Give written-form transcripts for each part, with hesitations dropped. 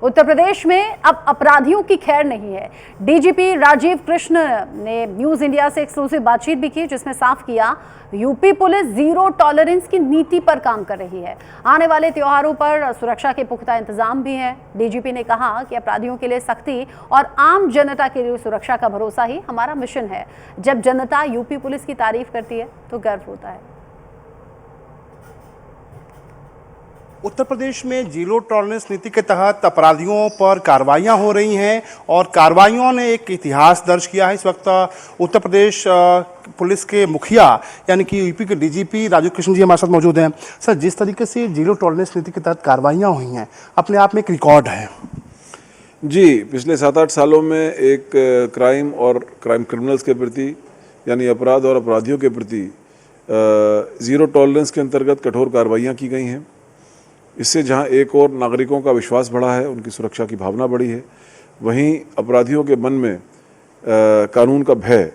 उत्तर प्रदेश में अब अपराधियों की खैर नहीं है। डीजीपी राजीव कृष्ण ने न्यूज इंडिया से एक्सक्लूसिव बातचीत भी की, जिसमें साफ किया यूपी पुलिस जीरो टॉलरेंस की नीति पर काम कर रही है। आने वाले त्योहारों पर सुरक्षा के पुख्ता इंतजाम भी हैं। डीजीपी ने कहा कि अपराधियों के लिए सख्ती और आम जनता के लिए सुरक्षा का भरोसा ही हमारा मिशन है। जब जनता यूपी पुलिस की तारीफ करती है तो गर्व होता है। उत्तर प्रदेश में जीरो टॉलरेंस नीति के तहत अपराधियों पर कार्रवाइयां हो रही हैं और कार्रवाइयों ने एक इतिहास दर्ज किया है। इस वक्त उत्तर प्रदेश पुलिस के मुखिया यानी कि यूपी के डीजीपी राजीव कृष्ण जी हमारे साथ मौजूद हैं। सर, जिस तरीके से जीरो टॉलरेंस नीति के तहत कार्रवाइयां हुई हैं, अपने आप में एक रिकॉर्ड है। जी, पिछले 7-8 सालों में एक क्राइम और क्राइम क्रिमिनल्स के प्रति यानी अपराध और अपराधियों के प्रति ज़ीरो टॉलरेंस के अंतर्गत कठोर कार्रवाइयाँ की गई हैं। इससे जहां एक और नागरिकों का विश्वास बढ़ा है, उनकी सुरक्षा की भावना बढ़ी है, वहीं अपराधियों के मन में कानून का भय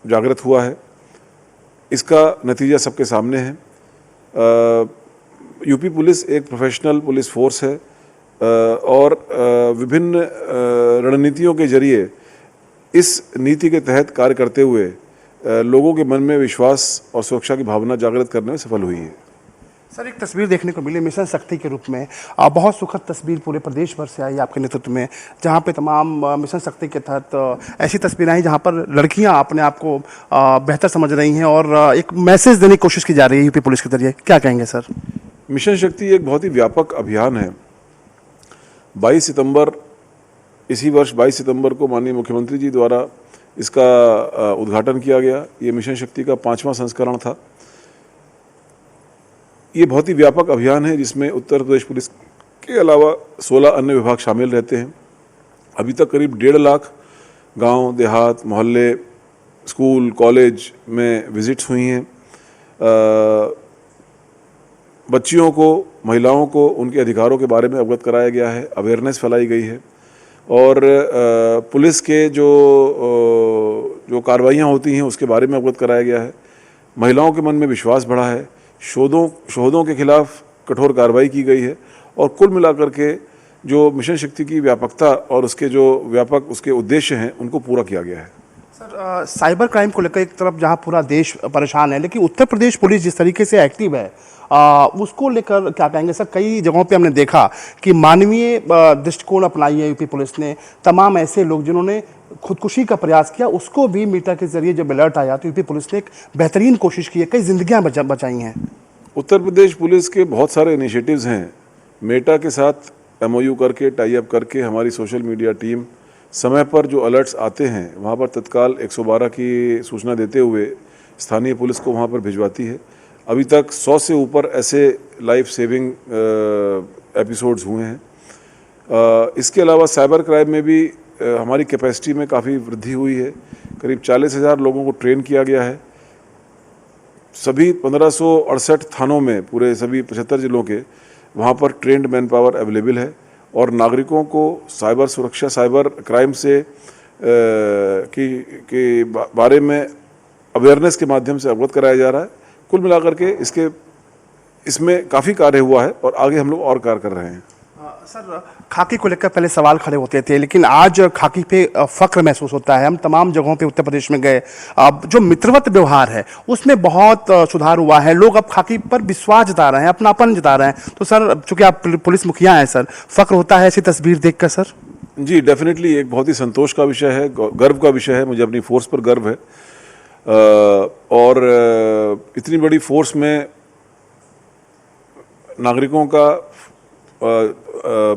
जागृत हुआ है। इसका नतीजा सबके सामने है। यूपी पुलिस एक प्रोफेशनल पुलिस फोर्स है और विभिन्न रणनीतियों के जरिए इस नीति के तहत कार्य करते हुए लोगों के मन में विश्वास और सुरक्षा की भावना जागृत करने में सफल हुई है। सर, एक तस्वीर देखने को मिली मिशन शक्ति के रूप में, बहुत सुखद तस्वीर पूरे प्रदेश भर से आई आपके नेतृत्व में, जहां पे तमाम मिशन शक्ति के तहत ऐसी तस्वीरें आई जहां पर लड़कियां अपने आप को बेहतर समझ रही हैं और एक मैसेज देने की कोशिश की जा रही है यूपी पुलिस के जरिए। क्या कहेंगे सर? मिशन शक्ति एक बहुत ही व्यापक अभियान है। 22 सितंबर इसी वर्ष 22 सितंबर को माननीय मुख्यमंत्री जी द्वारा इसका उद्घाटन किया गया। ये मिशन शक्ति का 5वां संस्करण था। ये बहुत ही व्यापक अभियान है जिसमें उत्तर प्रदेश पुलिस के अलावा 16 अन्य विभाग शामिल रहते हैं। अभी तक करीब 1.5 लाख गांव, देहात, मोहल्ले, स्कूल, कॉलेज में विजिट्स हुई हैं। बच्चियों को, महिलाओं को उनके अधिकारों के बारे में अवगत कराया गया है, अवेयरनेस फैलाई गई है और पुलिस के जो कार्रवाइयाँ होती हैं उसके बारे में अवगत कराया गया है। महिलाओं के मन में विश्वास बढ़ा है। शोधों के खिलाफ कठोर कार्रवाई की गई है और कुल मिलाकर के जो मिशन शक्ति की व्यापकता और उसके जो व्यापक उसके उद्देश्य हैं उनको पूरा किया गया है। सर, साइबर क्राइम को लेकर एक तरफ जहां पूरा देश परेशान है, लेकिन उत्तर प्रदेश पुलिस जिस तरीके से एक्टिव है उसको लेकर क्या कहेंगे सर? कई जगहों पे हमने देखा कि मानवीय दृष्टिकोण अपनाई है यूपी पुलिस ने। तमाम ऐसे लोग जिन्होंने खुदकुशी का प्रयास किया, उसको भी मीडिया के जरिए जब अलर्ट आया तो यूपी पुलिस ने एक बेहतरीन कोशिश की है, कई जिंदगियां बचाई हैं। उत्तर प्रदेश पुलिस के बहुत सारे इनिशिएटिव्स हैं। मेटा के साथ MOU करके, टाई अप करके हमारी सोशल मीडिया टीम समय पर जो अलर्ट्स आते हैं वहाँ पर तत्काल 112 की सूचना देते हुए स्थानीय पुलिस को वहाँ पर भिजवाती है। अभी तक 100 से ऊपर ऐसे लाइफ सेविंग एपिसोड्स हुए हैं। इसके अलावा साइबर क्राइम में भी हमारी कैपेसिटी में काफ़ी वृद्धि हुई है। करीब 40,000 लोगों को ट्रेन किया गया है। सभी 1568 थानों में, पूरे सभी 75 जिलों के, वहाँ पर ट्रेंड मैन पावर अवेलेबल है और नागरिकों को साइबर सुरक्षा, साइबर क्राइम से के बारे में अवेयरनेस के माध्यम से अवगत कराया जा रहा है। कुल मिलाकर के इसमें काफ़ी कार्य हुआ है और आगे हम लोग और कार्य कर रहे हैं। सर, खाकी को लेकर पहले सवाल खड़े होते थे, लेकिन आज खाकी पे फख्र महसूस होता है। हम तमाम जगहों पे उत्तर प्रदेश में गए, जो मित्रवत व्यवहार है उसमें बहुत सुधार हुआ है। लोग अब खाकी पर विश्वास जता रहे हैं, अपनापन जता रहे हैं। तो सर, चूंकि आप पुलिस मुखिया हैं सर, फख्र होता है ऐसी तस्वीर देखकर सर? जी, डेफिनेटली एक बहुत ही संतोष का विषय है, गर्व का विषय है। मुझे अपनी फोर्स पर गर्व है और इतनी बड़ी फोर्स में नागरिकों का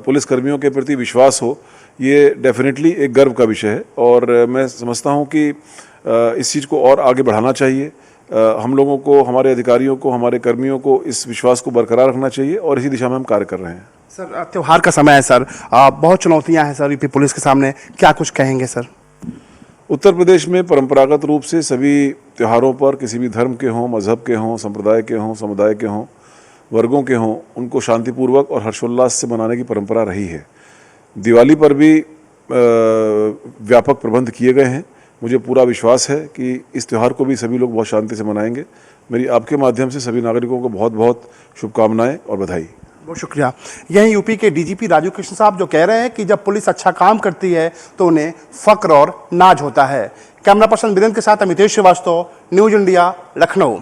पुलिस कर्मियों के प्रति विश्वास हो, ये डेफिनेटली एक गर्व का विषय है और मैं समझता हूँ कि इस चीज़ को और आगे बढ़ाना चाहिए। हम लोगों को, हमारे अधिकारियों को, हमारे कर्मियों को इस विश्वास को बरकरार रखना चाहिए और इसी दिशा में हम कार्य कर रहे हैं। सर, त्योहार का समय है सर, बहुत चुनौतियाँ हैं सर यूपी पुलिस के सामने, क्या कुछ कहेंगे सर? उत्तर प्रदेश में परंपरागत रूप से सभी त्योहारों पर, किसी भी धर्म के हों, मजहब के हों, संप्रदाय के हों, समुदाय के हों, वर्गों के हों, उनको शांतिपूर्वक और हर्षोल्लास से मनाने की परंपरा रही है। दिवाली पर भी व्यापक प्रबंध किए गए हैं। मुझे पूरा विश्वास है कि इस त्यौहार को भी सभी लोग बहुत शांति से मनाएंगे। मेरी आपके माध्यम से सभी नागरिकों को बहुत बहुत शुभकामनाएं और बधाई। बहुत शुक्रिया। यही यूपी के डीजीपी राजीव कृष्ण साहब जो कह रहे हैं कि जब पुलिस अच्छा काम करती है तो उन्हें फक्र और नाज होता है। कैमरा पर्सन वीरेंद्र के साथ अमितेश श्रीवास्तव, न्यूज इंडिया, लखनऊ।